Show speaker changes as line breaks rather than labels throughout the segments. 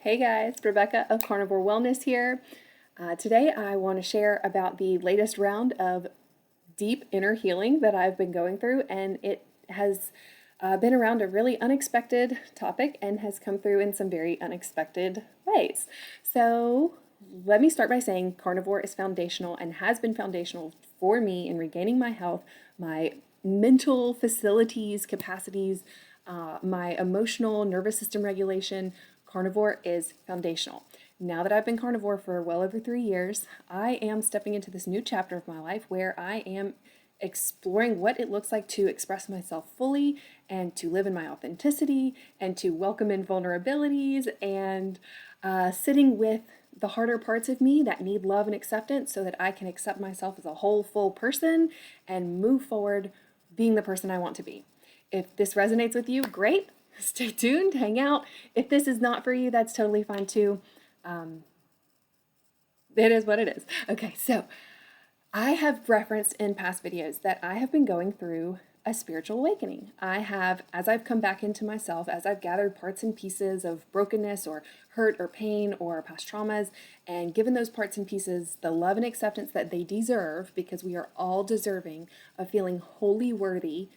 Hey guys, Rebecca of Carnivore Wellness here. Today I want to share about the latest round of deep inner healing that I've been going through, and it has been around a really unexpected topic and has come through in some very unexpected ways. So let me start by saying carnivore is foundational and has been foundational for me in regaining my health, my mental facilities, capacities, my emotional nervous system regulation. Carnivore is foundational. Now that I've been carnivore for well over 3 years, I am stepping into this new chapter of my life where I am exploring what it looks like to express myself fully and to live in my authenticity and to welcome in vulnerabilities and sitting with the harder parts of me that need love and acceptance so that I can accept myself as a whole, full person and move forward being the person I want to be. If this resonates with you, great. Stay tuned, hang out. If this is not for you, that's totally fine too. It is what it is. Okay, so I have referenced in past videos that I have been going through a spiritual awakening. I have, as I've come back into myself, as I've gathered parts and pieces of brokenness or hurt or pain or past traumas, and given those parts and pieces the love and acceptance that they deserve, because we are all deserving of feeling wholly worthy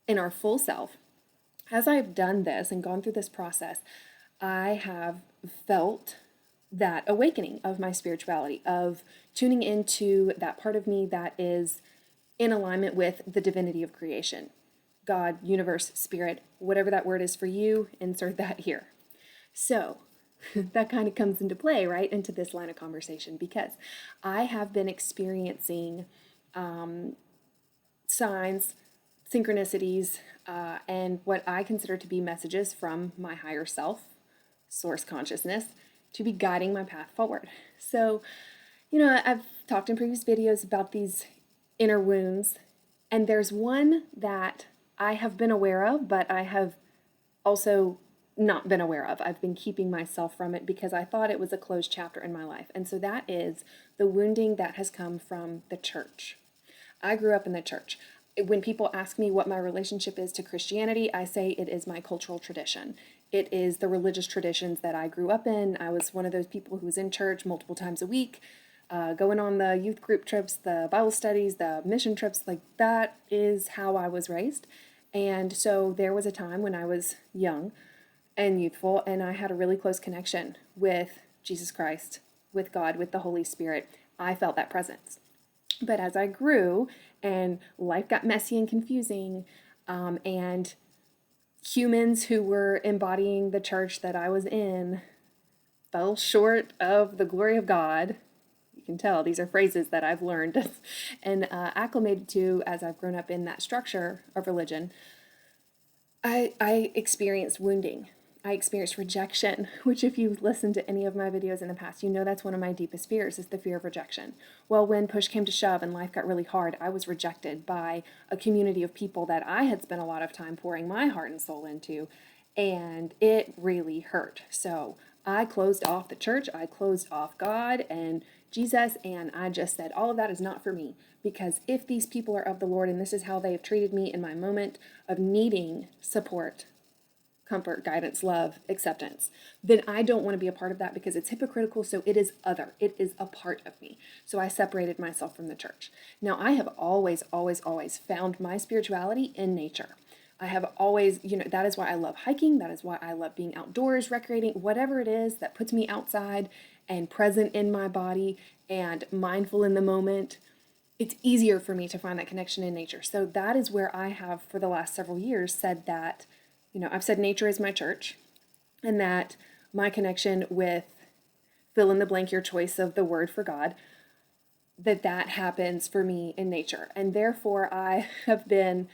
in our full self. As I've done this and gone through this process, I have felt that awakening of my spirituality, of tuning into that part of me that is in alignment with the divinity of creation. God, universe, spirit, whatever that word is for you, insert that here. So that kind of comes into play, right, into this line of conversation, because I have been experiencing signs, synchronicities, and what I consider to be messages from my higher self, source consciousness, to be guiding my path forward. So, I've talked in previous videos about these inner wounds, and there's one that I have been aware of, but I have also not been aware of. I've been keeping myself from it because I thought it was a closed chapter in my life. And so that is the wounding that has come from the church. I grew up in the church. When people ask me what my relationship is to Christianity, I say it is my cultural tradition. It is the religious traditions that I grew up in. I was one of those people who was in church multiple times a week, going on the youth group trips, the Bible studies, the mission trips. Like, that is how I was raised. And so there was a time when I was young and youthful, and I had a really close connection with Jesus Christ, with God, with the Holy Spirit. I felt that presence. But as I grew and life got messy and confusing, and humans who were embodying the church that I was in fell short of the glory of God, you can tell these are phrases that I've learned and acclimated to as I've grown up in that structure of religion, I experienced wounding. I experienced rejection, which if you've listened to any of my videos in the past, you know that's one of my deepest fears, is the fear of rejection. Well, when push came to shove and life got really hard, I was rejected by a community of people that I had spent a lot of time pouring my heart and soul into, and it really hurt. So I closed off the church, I closed off God and Jesus, and I just said, all of that is not for me, because if these people are of the Lord and this is how they have treated me in my moment of needing support, comfort, guidance, love, acceptance, then I don't want to be a part of that because it's hypocritical. So it is other. It is a part of me. So I separated myself from the church. Now, I have always, always, always found my spirituality in nature. I have always, that is why I love hiking. That is why I love being outdoors, recreating, whatever it is that puts me outside and present in my body and mindful in the moment. It's easier for me to find that connection in nature. So that is where I have, for the last several years, said that I've said nature is my church, and that my connection with fill in the blank your choice of the word for God, that happens for me in nature. And therefore I have been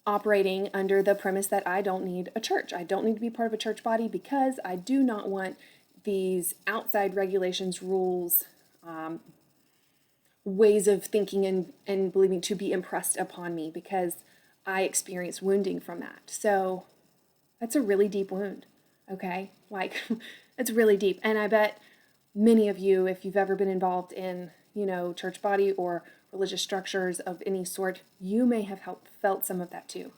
operating under the premise that I don't need a church. I don't need to be part of a church body because I do not want these outside regulations, rules, ways of thinking and believing to be impressed upon me, because I experienced wounding from that. So that's a really deep wound, okay? Like, it's really deep. And I bet many of you, if you've ever been involved in, church body or religious structures of any sort, you may have felt some of that too.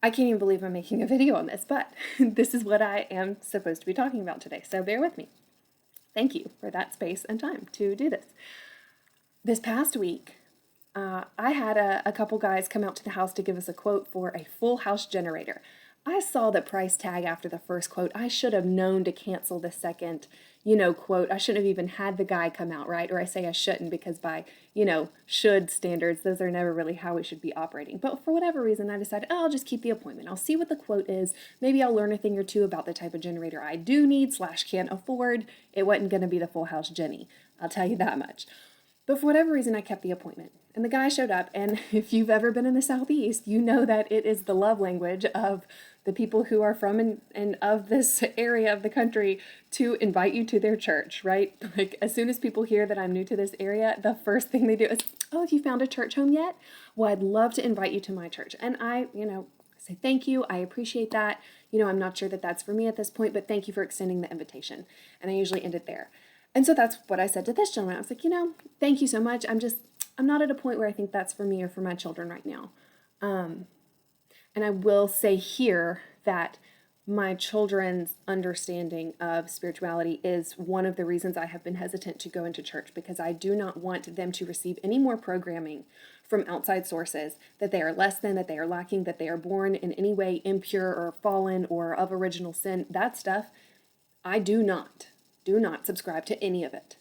I can't even believe I'm making a video on this, but this is what I am supposed to be talking about today, so bear with me. Thank you for that space and time to do this. This past week, I had a couple guys come out to the house to give us a quote for a full house generator. I saw the price tag after the first quote. I should have known to cancel the second, quote. I shouldn't have even had the guy come out, right? Or I say I shouldn't because by, should standards, those are never really how we should be operating. But for whatever reason, I decided, I'll just keep the appointment. I'll see what the quote is. Maybe I'll learn a thing or two about the type of generator I do need / can't afford. It wasn't going to be the full house Jenny. I'll tell you that much. But for whatever reason, I kept the appointment. And the guy showed up, and if you've ever been in the Southeast, you know that it is the love language of the people who are from and of this area of the country to invite you to their church, right? Like, as soon as people hear that I'm new to this area, the first thing they do is, oh, have you found a church home yet? Well, I'd love to invite you to my church. And I say thank you. I appreciate that. I'm not sure that that's for me at this point, but thank you for extending the invitation. And I usually end it there. And so that's what I said to this gentleman. I was like, thank you so much. I'm not at a point where I think that's for me or for my children right now. And I will say here that my children's understanding of spirituality is one of the reasons I have been hesitant to go into church, because I do not want them to receive any more programming from outside sources that they are less than, that they are lacking, that they are born in any way impure or fallen or of original sin. That stuff, I do not subscribe to any of it.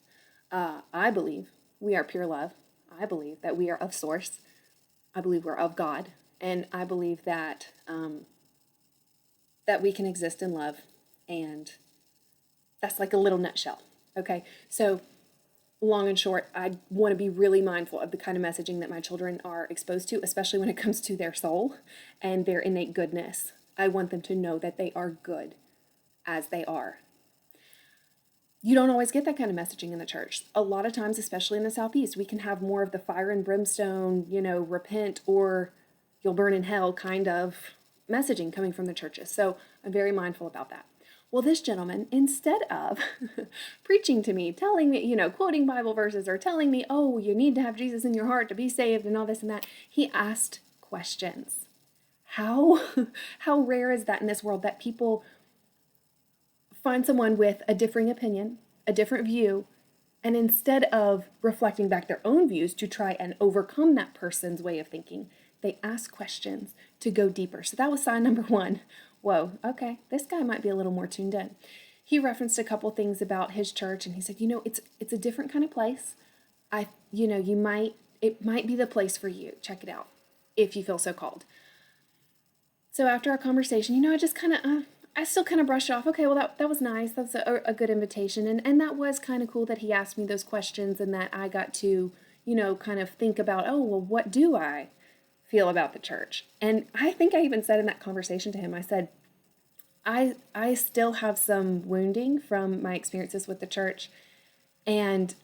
I believe we are pure love. I believe that we are of source. I believe we're of God. And I believe that that we can exist in love. And that's like a little nutshell. Okay, so long and short, I want to be really mindful of the kind of messaging that my children are exposed to, especially when it comes to their soul and their innate goodness. I want them to know that they are good as they are. You don't always get that kind of messaging in the church. A lot of times, especially in the Southeast, we can have more of the fire and brimstone, repent or you'll burn in hell kind of messaging coming from the churches. So I'm very mindful about that. Well, this gentleman, instead of preaching to me, telling me, quoting Bible verses or telling me, oh, you need to have Jesus in your heart to be saved and all this and that, he asked questions. How rare is that in this world, that people find someone with a differing opinion, a different view, and instead of reflecting back their own views to try and overcome that person's way of thinking, they ask questions to go deeper. So that was sign number one. Whoa, okay, this guy might be a little more tuned in. He referenced a couple things about his church, and he said, it's a different kind of place. It might be the place for you. Check it out if you feel so called. So after our conversation, I just kind of, I still kind of brushed it off. Okay, well, that was nice. That was a good invitation. And that was kind of cool that he asked me those questions and that I got to, kind of think about, oh, well, what do I feel about the church? And I think I even said in that conversation to him, I said, I still have some wounding from my experiences with the church. And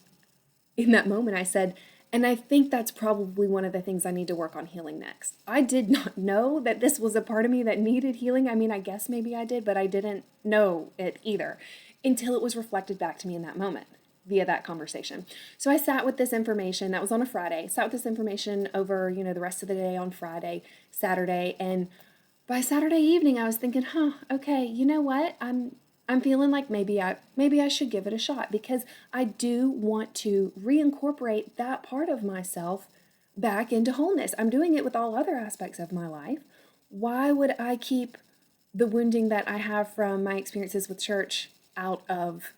in that moment, I said, and I think that's probably one of the things I need to work on healing next. I did not know that this was a part of me that needed healing. I mean, I guess maybe I did, but I didn't know it either until it was reflected back to me in that moment via that conversation. So I sat with this information. That was on a Friday. Sat with this information over, the rest of the day on Friday, Saturday, and by Saturday evening, I was thinking, okay, you know what? I'm feeling like maybe I should give it a shot, because I do want to reincorporate that part of myself back into wholeness. I'm doing it with all other aspects of my life. Why would I keep the wounding that I have from my experiences with church out of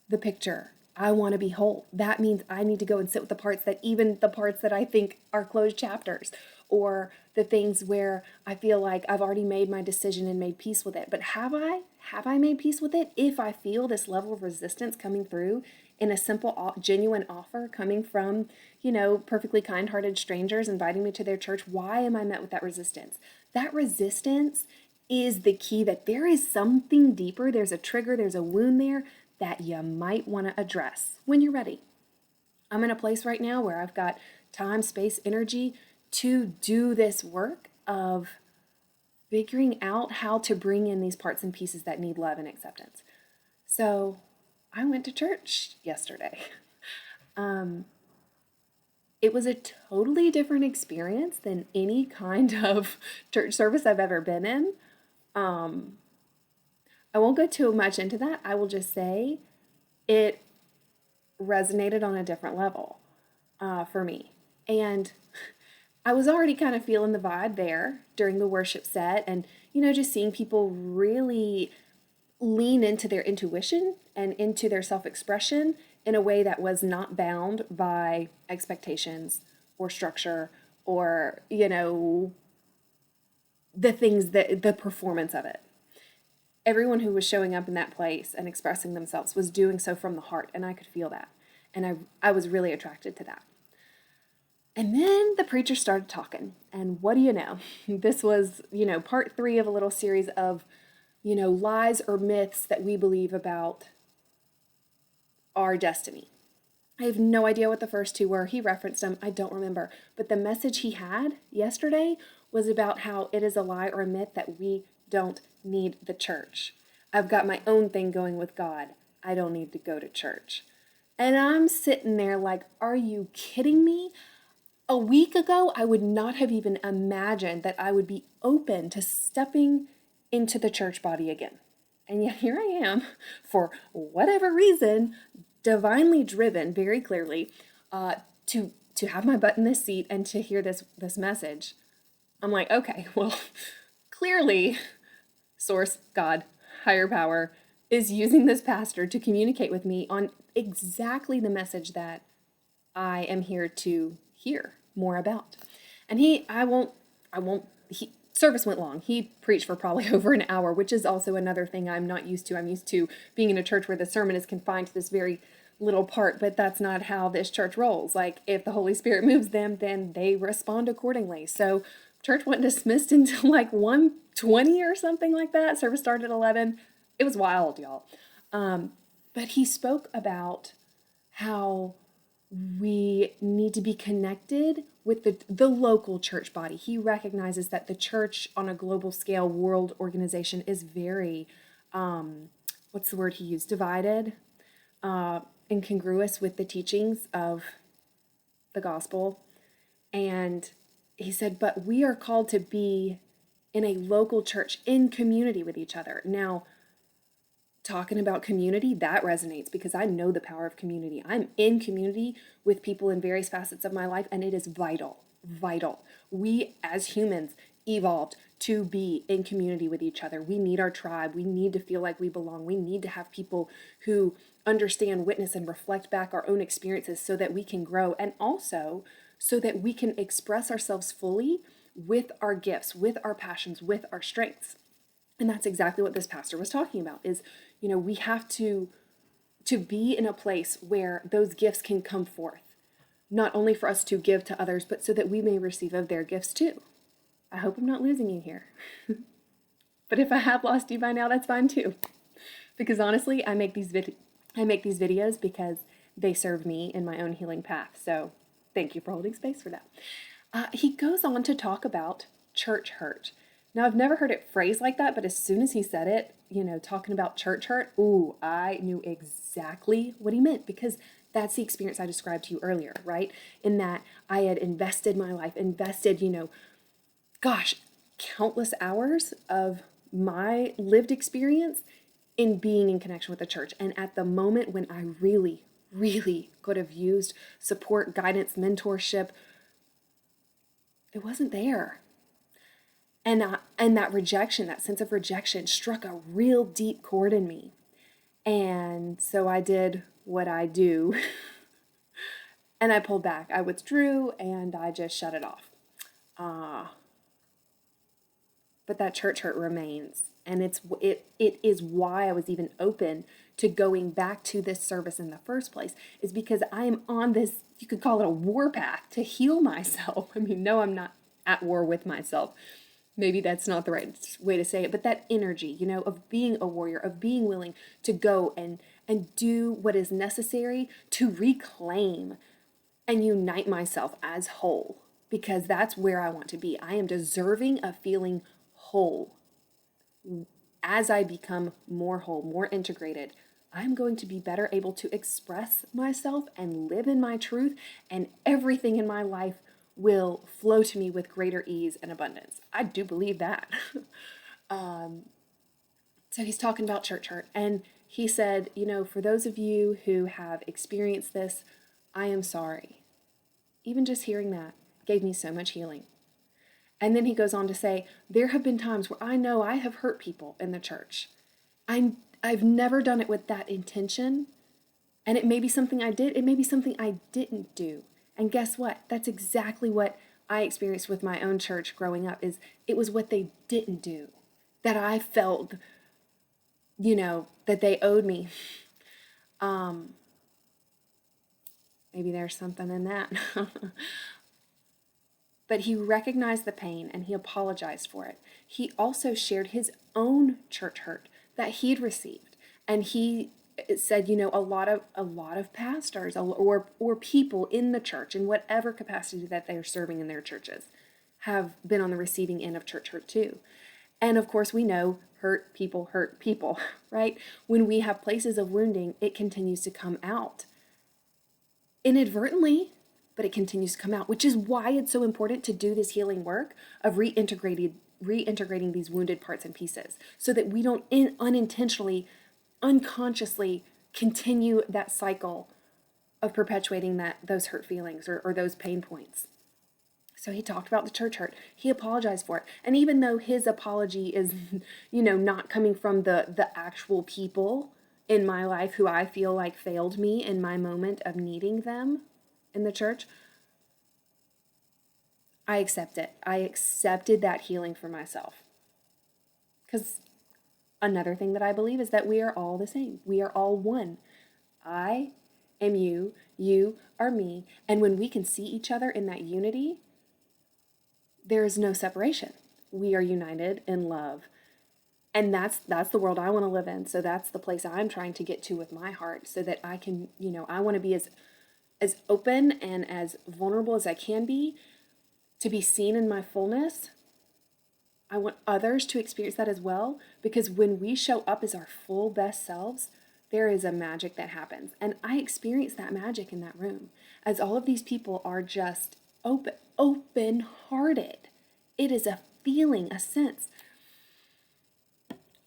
the picture? I want to be whole. That means I need to go and sit with the parts that I think are closed chapters, or the things where I feel like I've already made my decision and made peace with it. But have I made peace with it? If I feel this level of resistance coming through in a simple, genuine offer coming from, perfectly kind-hearted strangers inviting me to their church, why am I met with that resistance? That resistance is the key, that there is something deeper. There's a trigger, there's a wound there that you might want to address when you're ready. I'm in a place right now where I've got time, space, energy to do this work of figuring out how to bring in these parts and pieces that need love and acceptance. So I went to church yesterday. it was a totally different experience than any kind of church service I've ever been in. I won't go too much into that. I will just say it resonated on a different level for me. And I was already kind of feeling the vibe there during the worship set, and, just seeing people really lean into their intuition and into their self-expression in a way that was not bound by expectations or structure or, the performance of it. Everyone who was showing up in that place and expressing themselves was doing so from the heart, and I could feel that. And I was really attracted to that. And then the preacher started talking, and what do you know? This was, part 3 of a little series of, lies or myths that we believe about our destiny. I have no idea what the first 2 were. He referenced them. I don't remember. But the message he had yesterday was about how it is a lie or a myth that we don't need the church. I've got my own thing going with God. I don't need to go to church. And I'm sitting there like, are you kidding me? A week ago, I would not have even imagined that I would be open to stepping into the church body again. And yet here I am, for whatever reason, divinely driven, very clearly, to have my butt in this seat and to hear this message. I'm like, okay, well, clearly, Source, God, higher power, is using this pastor to communicate with me on exactly the message that I am here to hear more about. And service went long. He preached for probably over an hour, which is also another thing I'm not used to. I'm used to being in a church where the sermon is confined to this very little part, but that's not how this church rolls. Like, if the Holy Spirit moves them, then they respond accordingly. So church wasn't dismissed until like 1:20 or something like that. Service started at 11. It was wild, y'all. But he spoke about how we need to be connected with the local church body. He recognizes that the church on a global scale, world organization, is very, what's the word he used? Divided, incongruous with the teachings of the gospel. And he said, but we are called to be in a local church, in community with each other. Now, talking about community, that resonates because I know the power of community. I'm in community with people in various facets of my life, and it is vital. We as humans evolved to be in community with each other. We need our tribe. We need to feel like we belong. We need to have people who understand, witness, and reflect back our own experiences so that we can grow, and also so that we can express ourselves fully with our gifts, with our passions, with our strengths. And that's exactly what this pastor was talking about is, we have to be in a place where those gifts can come forth, not only for us to give to others, but so that we may receive of their gifts too. I hope I'm not losing you here. But if I have lost you by now, that's fine too. Because honestly, I make these videos because they serve me in my own healing path. So thank you for holding space for that. He goes on to talk about church hurt. Now, I've never heard it phrased like that, but as soon as he said it, talking about church hurt, I knew exactly what he meant, because that's the experience I described to you earlier, right? In that I had invested my life, countless hours of my lived experience in being in connection with the church. And at the moment when I really, really could have used support, guidance, mentorship, it wasn't there. And that rejection, that sense of rejection, struck a real deep chord in me. And so I did what I do. And I pulled back. I withdrew and I just shut it off. But that church hurt remains. And it is why I was even open to going back to this service in the first place, is because I am on this, you could call it a war path to heal myself. I mean, no, I'm not at war with myself. Maybe that's not the right way to say it, but that energy, of being a warrior, of being willing to go and do what is necessary to reclaim and unite myself as whole, because that's where I want to be. I am deserving of feeling whole. As I become more whole, more integrated, I'm going to be better able to express myself and live in my truth, and everything in my life will flow to me with greater ease and abundance. I do believe that. So he's talking about church hurt, and he said, for those of you who have experienced this, I am sorry. Even just hearing that gave me so much healing. And then he goes on to say, there have been times where I know I have hurt people in the church. I've never done it with that intention. And it may be something I did. It may be something I didn't do. And guess what? That's exactly what I experienced with my own church growing up. Is it was what they didn't do that I felt, that they owed me. Maybe there's something in that. But he recognized the pain and he apologized for it. He also shared his own church hurt that he'd received. And he said, a lot of pastors or people in the church, in whatever capacity that they're serving in their churches, have been on the receiving end of church hurt too. And of course, we know hurt people, right? When we have places of wounding, it continues to come out inadvertently, but it continues to come out, which is why it's so important to do this healing work of reintegrating these wounded parts and pieces so that we don't unintentionally, unconsciously continue that cycle of perpetuating those hurt feelings or those pain points. So he talked about the church hurt. He apologized for it. And even though his apology is, not coming from the actual people in my life who I feel like failed me in my moment of needing them in the church, I accept it. I accepted that healing for myself. Because another thing that I believe is that we are all the same. We are all one. I am you, you are me. And when we can see each other in that unity, there is no separation. We are united in love. And that's the world I want to live in. So that's the place I'm trying to get to with my heart so that I can, I want to be as open and as vulnerable as I can be to be seen in my fullness. I want others to experience that as well, because when we show up as our full best selves, there is a magic that happens. And I experienced that magic in that room as all of these people are just open-hearted. It is a feeling, a sense.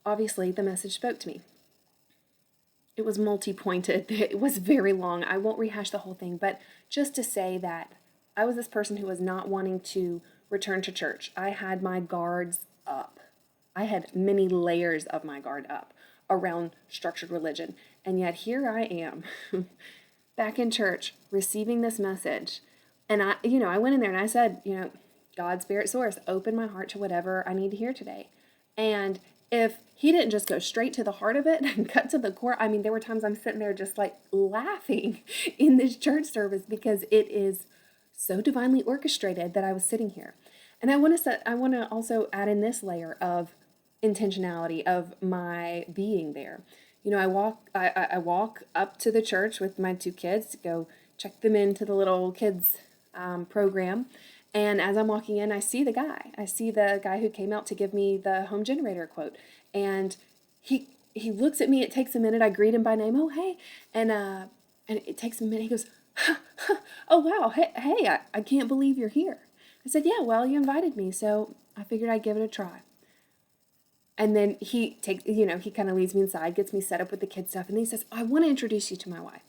Obviously, the message spoke to me. It was multi-pointed. It was very long. I won't rehash the whole thing, but just to say that I was this person who was not wanting to return to church. I had my guards up. I had many layers of my guard up around structured religion. And yet here I am back in church receiving this message. And I went in there and I said, God, Spirit, Source, open my heart to whatever I need to hear today. And if he didn't just go straight to the heart of it and cut to the core, there were times I'm sitting there just like laughing in this church service because it is so divinely orchestrated that I was sitting here. And I want to also add in this layer of intentionality of my being there. I walk up to the church with my two kids to go check them into the little kids program. And as I'm walking in, I see the guy who came out to give me the home generator quote. And he looks at me. It takes a minute. I greet him by name. Oh, hey. And it takes a minute. He goes, oh, wow. Hey, I can't believe you're here. I said, yeah, well, you invited me, so I figured I'd give it a try. And then he kind of leads me inside, gets me set up with the kid stuff, and then he says, I want to introduce you to my wife.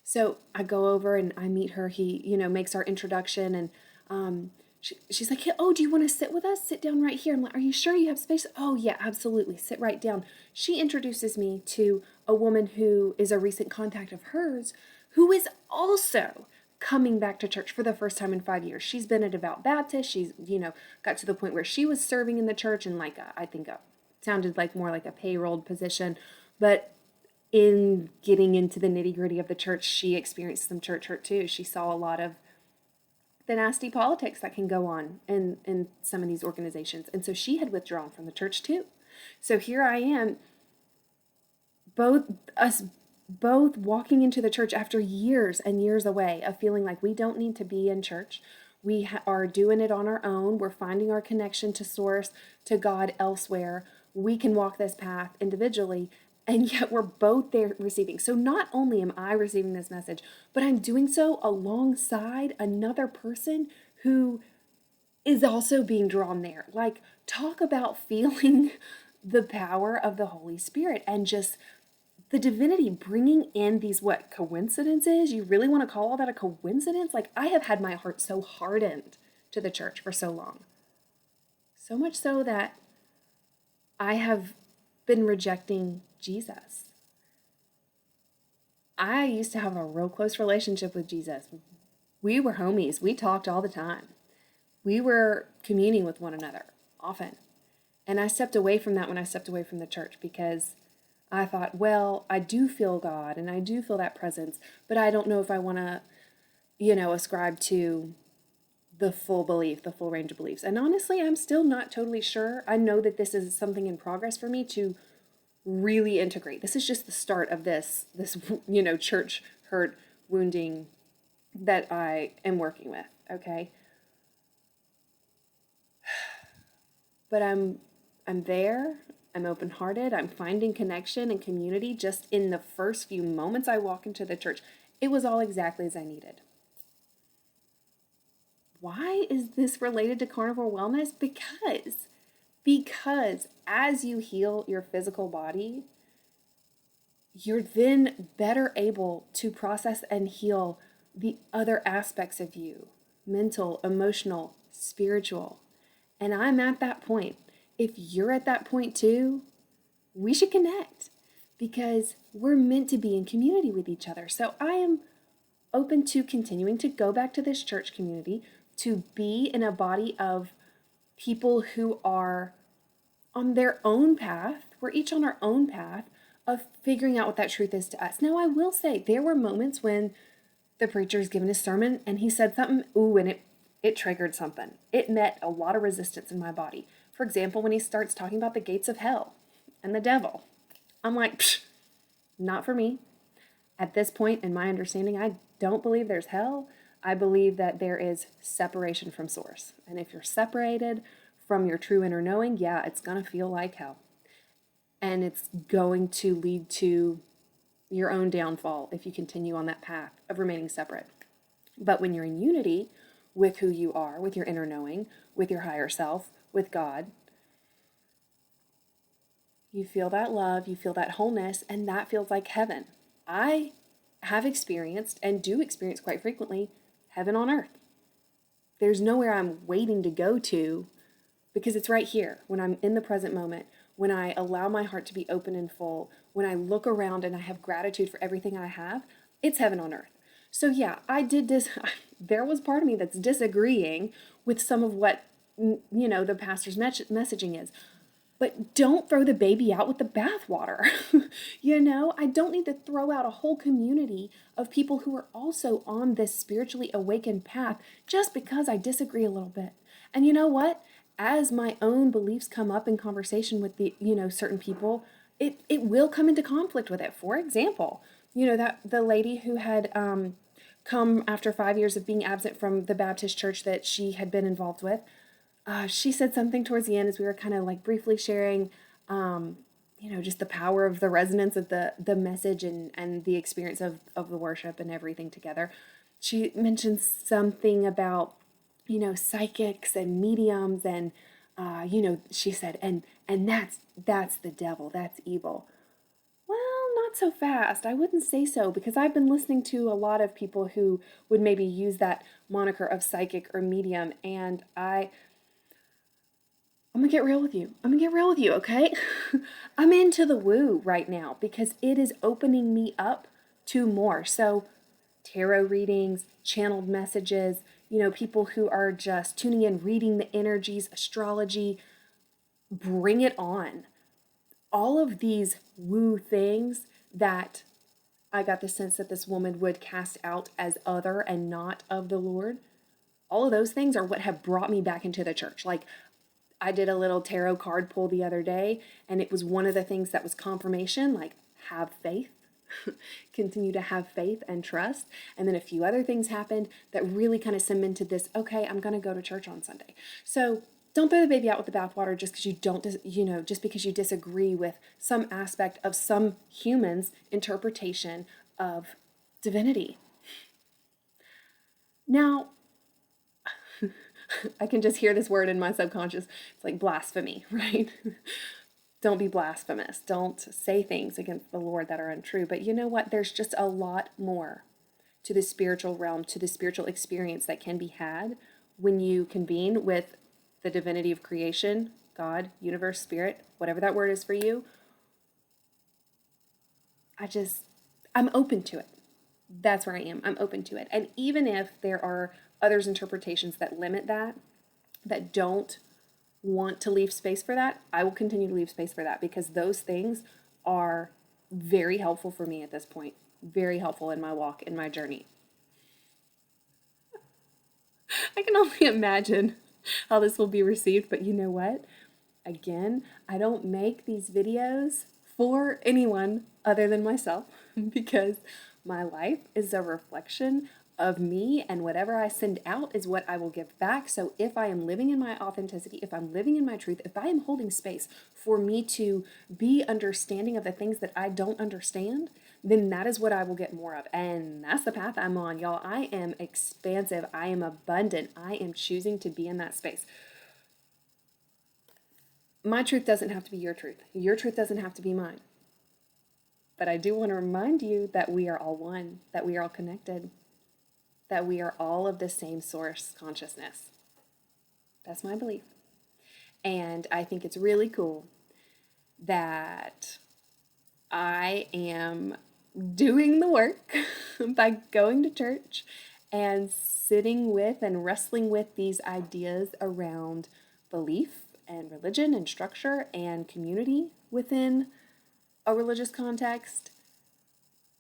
So I go over and I meet her. He, makes our introduction, and she's like, oh, do you want to sit with us? Sit down right here. I'm like, are you sure you have space? Oh, yeah, absolutely. Sit right down. She introduces me to a woman who is a recent contact of hers, who is also coming back to church for the first time in 5 years. She's been a devout Baptist. She's, got to the point where she was serving in the church in sounded like more like a payrolled position. But in getting into the nitty-gritty of the church, she experienced some church hurt too. She saw a lot of the nasty politics that can go on in some of these organizations. And so she had withdrawn from the church too. So here I am, both walking into the church after years and years away of feeling like we don't need to be in church. We are doing it on our own. We're finding our connection to Source, to God elsewhere. We can walk this path individually. And yet we're both there receiving. So not only am I receiving this message, but I'm doing so alongside another person who is also being drawn there. Like, talk about feeling the power of the Holy Spirit and just the divinity bringing in these, what, coincidences? You really want to call all that a coincidence? Like, I have had my heart so hardened to the church for so long. So much so that I have been rejecting Jesus. I used to have a real close relationship with Jesus. We were homies. We talked all the time. We were communing with one another often. And I stepped away from that when I stepped away from the church because I thought, well, I do feel God and I do feel that presence, but I don't know if I want to, ascribe to the full belief, the full range of beliefs. And honestly, I'm still not totally sure. I know that this is something in progress for me to really integrate. This is just the start of this church hurt wounding that I am working with, okay? But I'm there. I'm open-hearted. I'm finding connection and community just in the first few moments I walk into the church. It was all exactly as I needed. Why is this related to carnivore wellness? Because as you heal your physical body, you're then better able to process and heal the other aspects of you, mental, emotional, spiritual. And I'm at that point. If you're at that point too, we should connect because we're meant to be in community with each other. So I am open to continuing to go back to this church community, to be in a body of people who are on their own path. We're each on our own path of figuring out what that truth is to us. Now, I will say there were moments when the preacher's given his sermon and he said something, and it triggered something. It met a lot of resistance in my body. For example, when he starts talking about the gates of hell and the devil, I'm like, psh, not for me. At this point in my understanding, I don't believe there's hell. I believe that there is separation from source. And if you're separated from your true inner knowing, yeah, it's going to feel like hell. And it's going to lead to your own downfall if you continue on that path of remaining separate. But when you're in unity with who you are, with your inner knowing, with your higher self, with God, you feel that love, you feel that wholeness, and that feels like heaven. I have experienced and do experience quite frequently heaven on earth. There's nowhere I'm waiting to go to because it's right here when I'm in the present moment, when I allow my heart to be open and full, when I look around and I have gratitude for everything I have, it's heaven on earth. So yeah, I did this. There was part of me that's disagreeing with some of what, the pastor's messaging is. But don't throw the baby out with the bathwater. I don't need to throw out a whole community of people who are also on this spiritually awakened path just because I disagree a little bit. And you know what? As my own beliefs come up in conversation with the, certain people, it will come into conflict with it. For example, that the lady who had come after 5 years of being absent from the Baptist church that she had been involved with, she said something towards the end as we were kind of like briefly sharing, just the power of the resonance of the message and the experience of the worship and everything together. She mentioned something about, psychics and mediums and, she said, and that's the devil, that's evil. Well, not so fast. I wouldn't say so because I've been listening to a lot of people who would maybe use that moniker of psychic or medium, and I'm gonna get real with you. Okay? I'm into the woo right now because it is opening me up to more. So, tarot readings, channeled messages, people who are just tuning in, reading the energies, astrology, bring it on. All of these woo things that I got the sense that this woman would cast out as other and not of the Lord. All of those things are what have brought me back into the church. Like, I did a little tarot card pull the other day, and it was one of the things that was confirmation, like have faith, continue to have faith and trust. And then a few other things happened that really kind of cemented this, okay, I'm going to go to church on Sunday. So don't throw the baby out with the bathwater just because you don't, just because you disagree with some aspect of some human's interpretation of divinity. Now, I can just hear this word in my subconscious. It's like blasphemy, right? Don't be blasphemous. Don't say things against the Lord that are untrue. But you know what? There's just a lot more to the spiritual realm, to the spiritual experience that can be had when you convene with the divinity of creation, God, universe, spirit, whatever that word is for you. I'm open to it. That's where I am. I'm open to it. And even if there are others' interpretations that limit that, that don't want to leave space for that, I will continue to leave space for that, because those things are very helpful for me at this point. Very helpful in my walk, in my journey. I can only imagine how this will be received, but you know what? Again, I don't make these videos for anyone other than myself, because my life is a reflection of me, and whatever I send out is what I will give back. So if I am living in my authenticity, if I'm living in my truth, if I am holding space for me to be understanding of the things that I don't understand, then that is what I will get more of. And that's the path I'm on, y'all. I am expansive. I am abundant. I am choosing to be in that space. My truth doesn't have to be your truth. Your truth doesn't have to be mine. But I do want to remind you that we are all one, that we are all connected, that we are all of the same source consciousness. That's my belief. And I think it's really cool that I am doing the work by going to church and sitting with and wrestling with these ideas around belief and religion and structure and community within a religious context.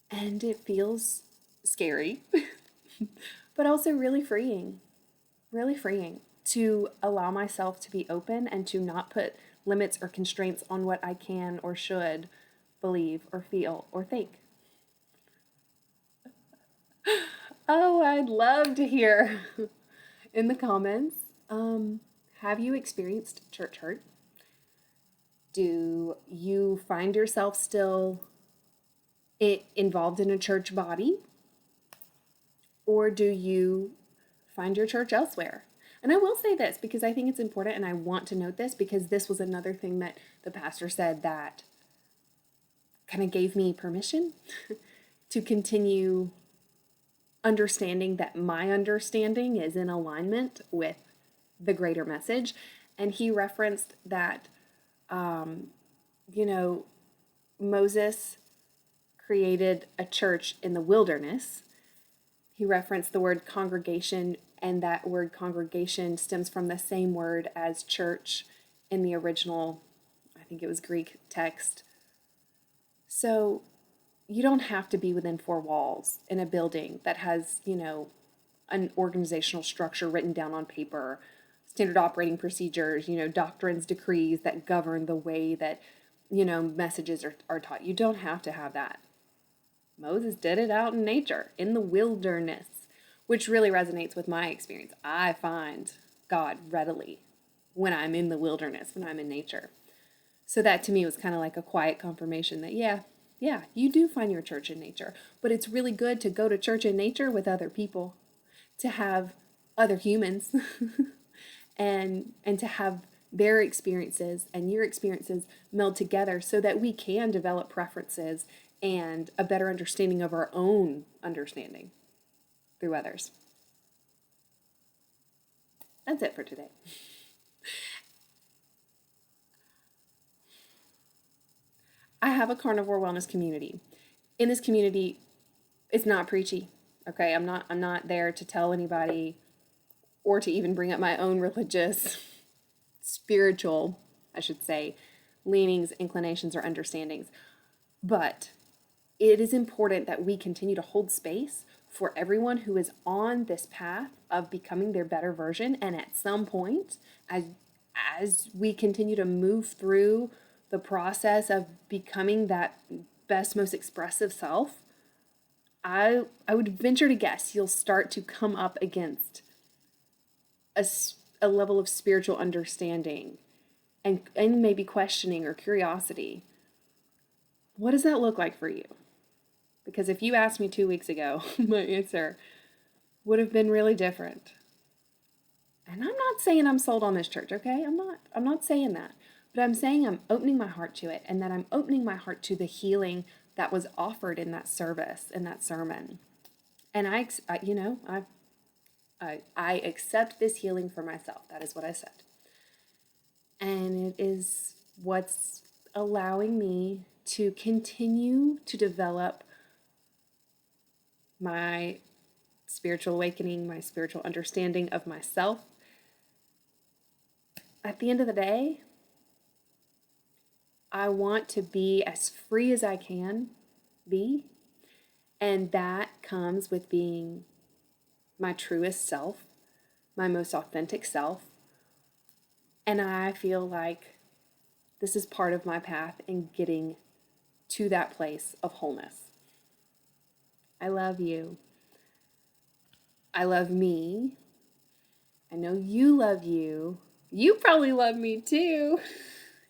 And it feels scary, but also really freeing to allow myself to be open and to not put limits or constraints on what I can or should believe or feel or think. Oh, I'd love to hear in the comments, have you experienced church hurt? Do you find yourself still involved in a church body? Or do you find your church elsewhere? And I will say this because I think it's important, and I want to note this because this was another thing that the pastor said that kind of gave me permission to continue understanding that my understanding is in alignment with the greater message. And he referenced that, Moses created a church in the wilderness. He referenced the word congregation, and that word congregation stems from the same word as church in the original, I think it was Greek text. So you don't have to be within four walls in a building that has, an organizational structure written down on paper, standard operating procedures, doctrines, decrees that govern the way that, messages are taught. You don't have to have that. Moses did it out in nature, in the wilderness, which really resonates with my experience. I find God readily when I'm in the wilderness, when I'm in nature. So that to me was kind of like a quiet confirmation that, yeah, you do find your church in nature, but it's really good to go to church in nature with other people, to have other humans and to have their experiences and your experiences meld together so that we can develop preferences and a better understanding of our own understanding through others. That's it for today. I have a carnivore wellness community. In this community, it's not preachy. Okay, I'm not there to tell anybody or to even bring up my own religious, spiritual, I should say, leanings, inclinations, or understandings. But it is important that we continue to hold space for everyone who is on this path of becoming their better version. And at some point, as we continue to move through the process of becoming that best, most expressive self, I would venture to guess you'll start to come up against a level of spiritual understanding and maybe questioning or curiosity. What does that look like for you? Because if you asked me 2 weeks ago, my answer would have been really different. And I'm not saying I'm sold on this church, okay? I'm not saying that. But I'm saying I'm opening my heart to it, and that I'm opening my heart to the healing that was offered in that service, in that sermon. And I accept this healing for myself. That is what I said. And it is what's allowing me to continue to develop my spiritual awakening, my spiritual understanding of myself. At the end of the day, I want to be as free as I can be. And that comes with being my truest self, my most authentic self. And I feel like this is part of my path in getting to that place of wholeness. I love you. I love me. I know you love you. You probably love me too.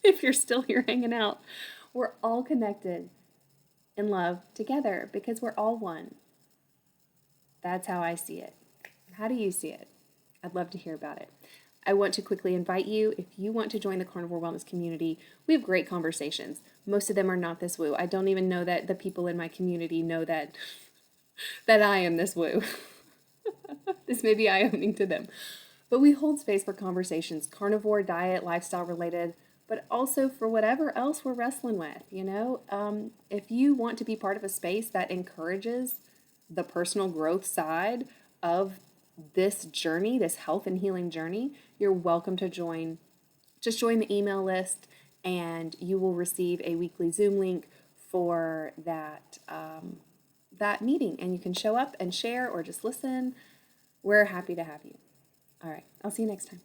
If you're still here hanging out, we're all connected in love together because we're all one. That's how I see it. How do you see it? I'd love to hear about it. I want to quickly invite you, if you want to join the Carnivore Wellness community, we have great conversations. Most of them are not this woo. I don't even know that the people in my community know that I am this woo. This may be eye-opening to them. But we hold space for conversations, carnivore, diet, lifestyle related, but also for whatever else we're wrestling with, If you want to be part of a space that encourages the personal growth side of this journey, this health and healing journey, you're welcome to join. Just join the email list and you will receive a weekly Zoom link for that meeting. And you can show up and share or just listen. We're happy to have you. All right, I'll see you next time.